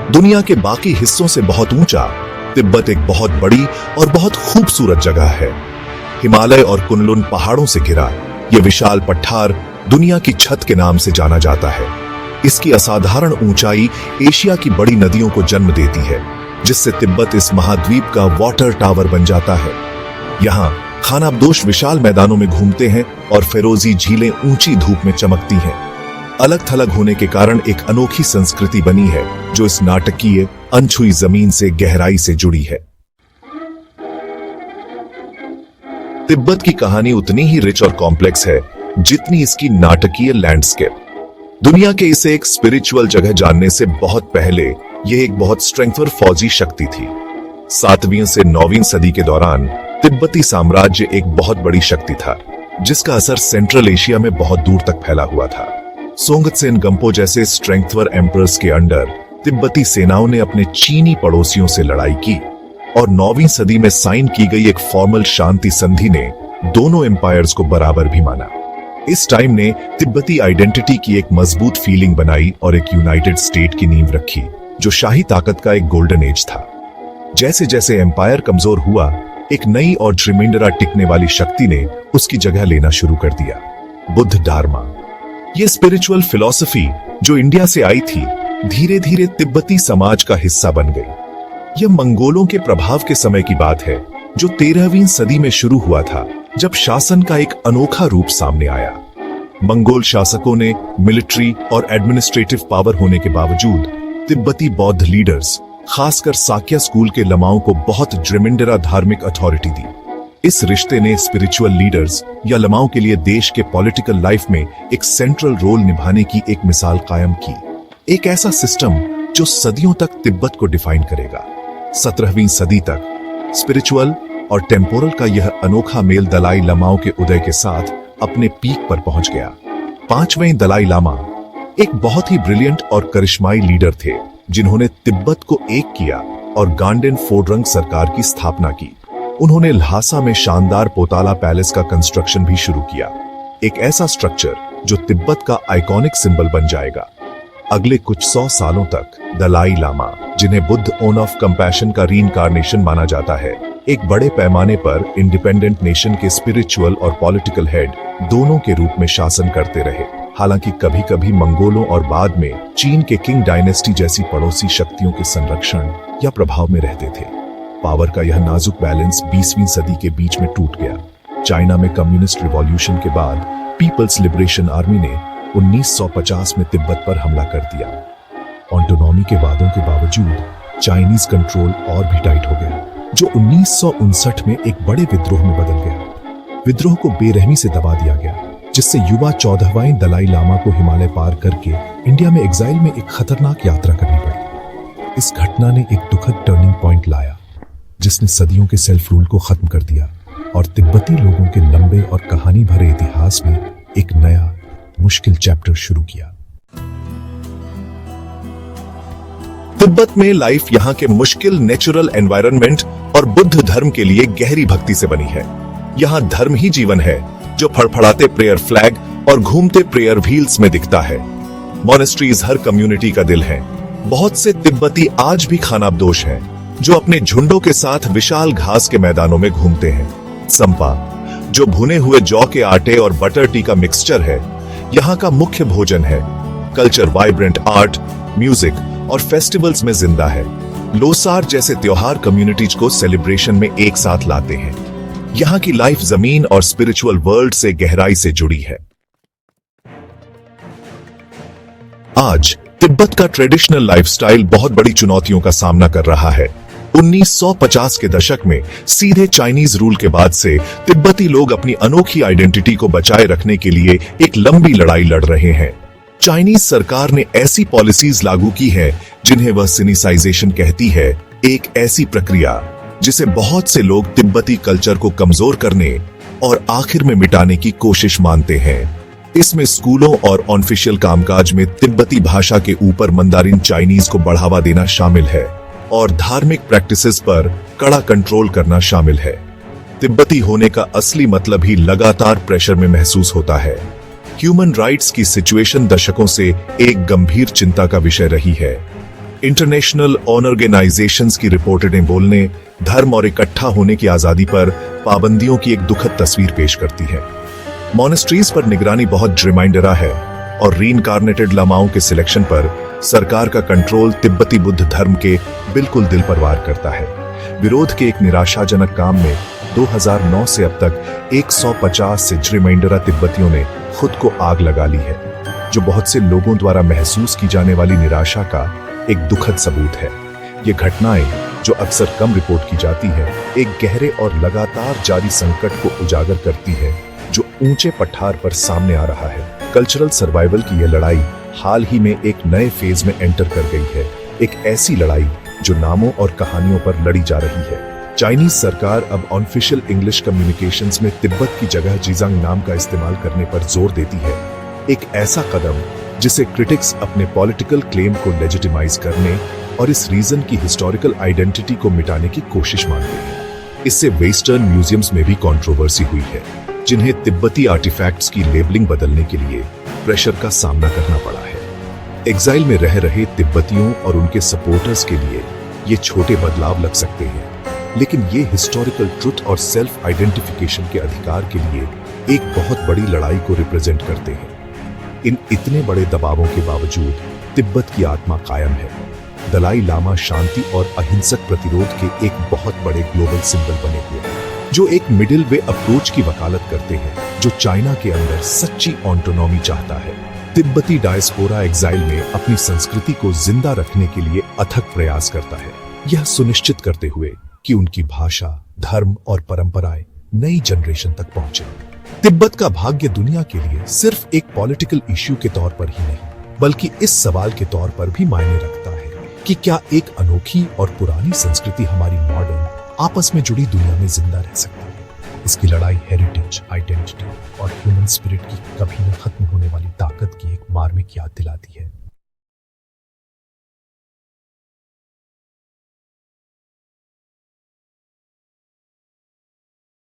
दुनिया के बाकी हिस्सों से बहुत ऊंचा, तिब्बत एक बहुत बड़ी और बहुत खूबसूरत जगह है। हिमालय और कुनलुन पहाड़ों से घिरा यह विशाल पठार दुनिया की छत के नाम से जाना जाता है। इसकी असाधारण ऊंचाई एशिया की बड़ी नदियों को जन्म देती है, जिससे तिब्बत इस महाद्वीप का वाटर टावर बन जाता है। यहाँ खानाबदोश विशाल मैदानों में घूमते हैं और फिरोजी झीलें ऊंची धूप में चमकती हैं। अलग थलग होने के कारण एक अनोखी संस्कृति बनी है जो इस नाटकीय अनछुई जमीन से गहराई से जुड़ी है। तिब्बत की कहानी उतनी ही रिच और कॉम्प्लेक्स है जितनी इसकी नाटकीय लैंडस्केप। दुनिया के इसे एक स्पिरिचुअल जगह जानने से बहुत पहले यह एक बहुत स्ट्रेंथफुल फौजी शक्ति थी। 7वीं से 9वीं सदी के दौरान तिब्बती साम्राज्य एक बहुत बड़ी शक्ति था, जिसका असर सेंट्रल एशिया में बहुत दूर तक फैला हुआ था। सोंगत्सेन गंपो जैसे स्ट्रेंथफुल एम्परर्स के अंडर तिब्बती सेनाओं ने अपने चीनी पड़ोसियों से लड़ाई की और 9वीं सदी में साइन की गई एक फॉर्मल शांति संधि ने दोनों एम्पायर्स को बराबर भी माना। इस टाइम ने तिब्बती आइडेंटिटी की एक मजबूत फीलिंग बनाई और एक यूनाइटेड स्टेट की नींव रखी, जो शाही ताकत का एक गोल्डन एज था। जैसे जैसे एम्पायर कमजोर हुआ, एक नई और ट्रिमेंडरा टिकने वाली शक्ति ने उसकी जगह लेना शुरू कर दिया, बुद्ध धर्म। ये स्पिरिचुअल फिलॉसफी जो इंडिया से आई थी, धीरे धीरे तिब्बती समाज का हिस्सा बन गई। यह मंगोलों के प्रभाव के समय की बात है, जो 13वीं सदी में शुरू हुआ था, जब शासन का एक अनोखा रूप सामने आया। मंगोल शासकों ने मिलिट्री और एडमिनिस्ट्रेटिव पावर होने के बावजूद तिब्बती बौद्ध लीडर्स, खासकर साक्या स्कूल के लमाओं को बहुत ड्रिमिंडरा धार्मिक अथॉरिटी दी। इस रिश्ते ने स्पिरिचुअल लीडर्स या लमाओं के लिए देश के पॉलिटिकल लाइफ में एक सेंट्रल रोल निभाने की एक मिसाल कायम की। एक ऐसा सिस्टम जो सदियों तक तिब्बत को डिफाइन करेगा। 17वीं सदी तक स्पिरिचुअल और टेम्पोरल का यह अनोखा मेल दलाई लामाओं के उदय के साथ अपने पीक पर पहुंच गया। 5वें दलाई लामा एक बहुत ही ब्रिलियंट और करिश्माई लीडर थे, जिन्होंने तिब्बत को एक किया और गांडेन फोड्रंग सरकार की स्थापना की। उन्होंने ल्हासा में शानदार पोताला पैलेस का कंस्ट्रक्शन भी शुरू किया, एक ऐसा स्ट्रक्चर जो तिब्बत का आइकॉनिक सिंबल बन जाएगा। अगले कुछ 100 सालों तक दलाई लामा, जिन्हें बुद्ध ओन ऑफ कंपैशन का रीइंकार्नेशन माना जाता है, एक बड़े पैमाने पर इंडिपेंडेंट नेशन के स्पिरिचुअल और पॉलिटिकल हेड दोनों के रूप में शासन करते रहे। हालांकि कभी कभी मंगोलों और बाद में चीन के किंग डायनेस्टी जैसी पड़ोसी शक्तियों के संरक्षण या प्रभाव में रहते थे। पावर का यह नाजुक बैलेंस 20वीं सदी के बीच में टूट गया। चाइना में कम्युनिस्ट रिवॉल्यूशन के बाद पीपल्स लिबरेशन आर्मी ने 1950 में तिब्बत पर हमला कर दिया। ऑटोनॉमी के वादों के बावजूद चाइनीज कंट्रोल और भी टाइट हो गया, जो 1959 में एक बड़े विद्रोह में बदल गया। विद्रोह को बेरहमी से दबा दिया गया, जिससे युवा 14वें दलाई लामा को हिमालय पार करके इंडिया में एग्जाइल में एक खतरनाक यात्रा करनी पड़ी। इस घटना ने एक दुखद टर्निंग पॉइंट लाया, जिसने सदियों के सेल्फ रूल को खत्म कर दिया और तिब्बती लोगों के लंबे और कहानी भरे इतिहास में एक नया मुश्किल चैप्टर शुरू किया। तिब्बत में लाइफ यहाँ के मुश्किल नेचुरल एनवायरनमेंट और बुद्ध धर्म के लिए गहरी भक्ति से बनी है। यहाँ धर्म ही जीवन है, जो फड़फड़ाते प्रेयर फ्लैग और घूमते प्रेयर व्हील्स में दिखता है। मॉनेस्ट्रीज हर कम्युनिटी का दिल है। बहुत से तिब्बती आज भी खानाबदोश हैं, जो अपने झुंडों के साथ विशाल घास के मैदानों में घूमते हैं। संपा, जो भुने हुए जौ के आटे और बटर टी का मिक्सचर है, यहाँ का मुख्य भोजन है। कल्चर वाइब्रेंट आर्ट, म्यूजिक और फेस्टिवल्स में जिंदा है। लोसार जैसे त्योहार कम्युनिटीज को सेलिब्रेशन में एक साथ लाते हैं। यहाँ की लाइफ जमीन और स्पिरिचुअल वर्ल्ड से गहराई से जुड़ी है। आज तिब्बत का ट्रेडिशनल लाइफस्टाइल बहुत बड़ी चुनौतियों का सामना कर रहा है। 1950 के दशक में सीधे चाइनीज रूल के बाद से तिब्बती लोग अपनी अनोखी आइडेंटिटी को बचाए रखने के लिए एक लंबी लड़ाई लड़ रहे हैं। चाइनीज सरकार ने ऐसी पॉलिसीज लागू की है जिन्हें वह सिनिसाइजेशन कहती है, एक ऐसी प्रक्रिया जिसे बहुत से लोग तिब्बती कल्चर को कमजोर करने और आखिर में मिटाने की कोशिश मानते हैं। इसमें स्कूलों और ऑफिशियल कामकाज में तिब्बती भाषा के ऊपर मंदारिन चाइनीज को बढ़ावा देना शामिल है और धार्मिक प्रैक्टिसेस पर कड़ा कंट्रोल करना शामिल है। तिब्बती होने का असली मतलब ही लगातार प्रेशर में महसूस होता है। ह्यूमन राइट्स की सिचुएशन दशकों से एक गंभीर चिंता का विषय रही है। इंटरनेशनल ऑर्गेनाइजेशंस की रिपोर्टें बोलने, धर्म और इकट्ठा होने की आजादी पर पाबंदियों की एक दुखद तस्वीर पेश करती है। मॉनेस्ट्रीज पर निगरानी बहुत रिमाइंडरा है और रीइनकार्नेटेड लामाओं के सिलेक्शन पर सरकार का कंट्रोल तिब्बती बुद्ध धर्म के बिल्कुल दिल पर वार करता है। विरोध के एक निराशाजनक काम में 2009 से अब तक 150 से रिमाइंडरा तिब्बतियों ने खुद को आग लगा ली है, जो बहुत से लोगों द्वारा महसूस की जाने वाली निराशा का एक दुखद सबूत है। ये घटनाएं, जो अक्सर कम रिपोर्ट की जाती है, एक गहरे और लगातार जारी संकट को उजागर करती है जो ऊंचे पठार पर सामने आ रहा है। कल्चरल सर्वाइवल की यह लड़ाई हाल ही में एक नए फेज में एंटर कर गई है, एक ऐसी लड़ाई जो नामों और कहानियों पर लड़ी जा रही है। चाइनीज सरकार अब ऑफिशियल इंग्लिश कम्युनिकेशंस में तिब्बत की जगह जीजांग नाम का इस्तेमाल करने पर जोर देती है, एक ऐसा कदम जिसे क्रिटिक्स अपने पॉलिटिकल क्लेम को लेजिटिमाइज करने और इस रीजन की हिस्टोरिकल आइडेंटिटी को मिटाने की कोशिश मानते हैं। इससे वेस्टर्न म्यूजियम्स में भी कंट्रोवर्सी हुई है, जिन्हें तिब्बती आर्टिफैक्ट्स की लेबलिंग बदलने के लिए प्रेशर का सामना करना पड़ा है। एग्जाइल में रह रहे तिब्बतियों और उनके सपोर्टर्स के लिए ये छोटे बदलाव लग सकते हैं, लेकिन ये हिस्टोरिकल ट्रुथ और सेल्फ आइडेंटिफिकेशन के अधिकार के लिए एक बहुत बड़ी लड़ाई को रिप्रेजेंट करते हैं। इन इतने बड़े दबावों के बावजूद तिब्बत की आत्मा कायम है। दलाई लामा शांति और अहिंसक प्रतिरोध के एक बहुत बड़े ग्लोबल सिंबल बने हुए हैं, जो एक मिडिल वे अप्रोच की वकालत करते हैं, जो चाइना के अंदर सच्ची ऑटोनॉमी चाहता है। तिब्बती डायस्पोरा एग्जाइल में अपनी संस्कृति को जिंदा रखने के लिए अथक प्रयास करता है, यह सुनिश्चित करते हुए कि उनकी भाषा, धर्म और परंपराएं नई जनरेशन तक पहुंचे। तिब्बत का भाग्य दुनिया के लिए सिर्फ एक पॉलिटिकल इश्यू के तौर पर ही नहीं, बल्कि इस सवाल के तौर पर भी मायने रखता है कि क्या एक अनोखी और पुरानी संस्कृति हमारी मॉडर्न, आपस में जुड़ी दुनिया में जिंदा रह सकती है। इसकी लड़ाई हेरिटेज, आइडेंटिटी और ह्यूमन स्पिरिट की कभी न खत्म होने वाली ताकत की एक मार्मिक याद दिलाती है।